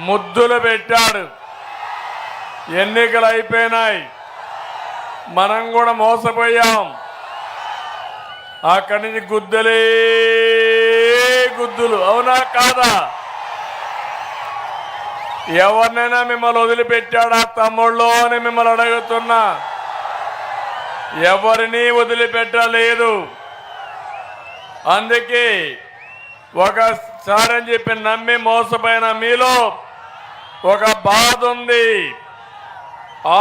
ముద్దులు పెట్టాడు. ఎన్నికలు అయిపోయినాయి, మనం కూడా మోసపోయాం. అక్కడి నుంచి గుద్దులే గుద్దులు, అవునా కాదా? ఎవరినైనా మిమ్మల్ని వదిలిపెట్టాడా తమ్ముళ్ళు అని మిమ్మల్ని అడుగుతున్నా. ఎవరిని వదిలిపెట్టలేదు. అందుకే ఒకసారి అని చెప్పి నమ్మి మోసపోయిన మీలో ఒక బాధ ఉంది,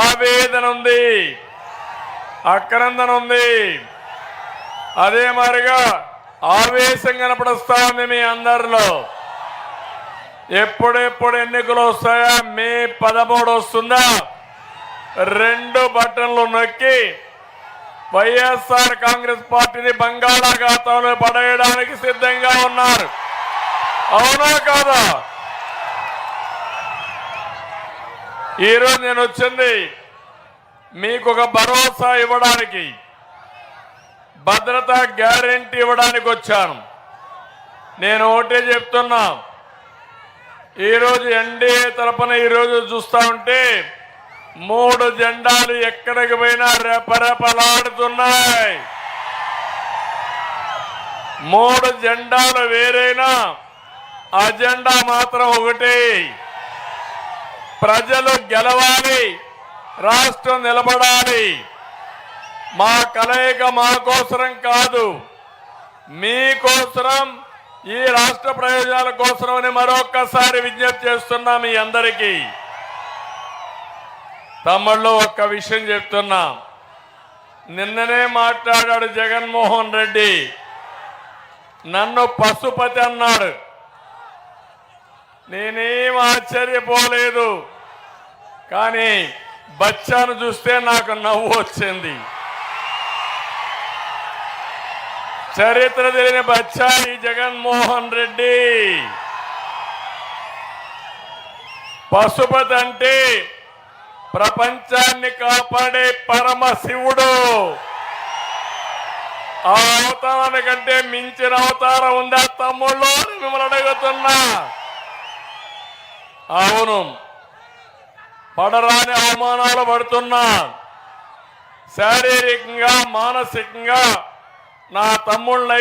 ఆవేదన ఉంది, ఆక్రందన ఉంది. అదే మాదిరిగా ఆవేశం కనపడుస్తా ఉంది మీ అందరిలో. ఎప్పుడెప్పుడు ఎన్నికలు వస్తాయా, మే 13 వస్తుందా, 2 బటన్లు నొక్కి వైఎస్ఆర్ కాంగ్రెస్ పార్టీని బంగాళాఖాతంలో పడేయడానికి సిద్ధంగా ఉన్నారు. అవునా కాదా? ఈరోజు నేను వచ్చింది మీకు ఒక భరోసా ఇవ్వడానికి, భద్రతా గ్యారెంటీ ఇవ్వడానికి వచ్చాను. నేను ఒకటే చెప్తున్నా, ఈరోజు ఎన్డీఏ తరపున ఈరోజు చూస్తా ఉంటే 3 జెండాలు ఎక్కడికి పోయినా రెపరెపలాడుతున్నాయి. 3 జెండాలు వేరైనా అజెండా మాత్రం ఒకటే. ప్రజలు గెలవాలి, రాష్ట్రం నిలబడాలి. మా కలయిక మా కోసరం కాదు, మీకోసరం, ఈ రాష్ట్ర ప్రయోజనాల కోసమని మరొక్కసారి విజ్ఞప్తి చేస్తున్నా మీ అందరికీ. తమ్ముళ్ళు ఒక్క విషయం చెప్తున్నా, నిన్ననే మాట్లాడాడు జగన్మోహన్ రెడ్డి, నన్ను పశుపతి అన్నాడు. నేనేం ఆశ్చర్యపోలేదు, కానీ బచ్చాను చూస్తే నాకు నవ్వు వచ్చింది. చరిత్ర తెలియని బచ్చా ఈ జగన్మోహన్ రెడ్డి. పశుపతి అంటే ప్రపంచాన్ని కాపాడే పరమశివుడు. ఆ అవతారానికంటే మించిన అవతారం ఉందా తమ్ముళ్ళు అని మిమ్మల్ని అడుగుతున్నా. అవును, పడరాని అవమానాలు పడుతున్నా. శారీరకంగా మానసికంగా నా తమ్ముళ్ళ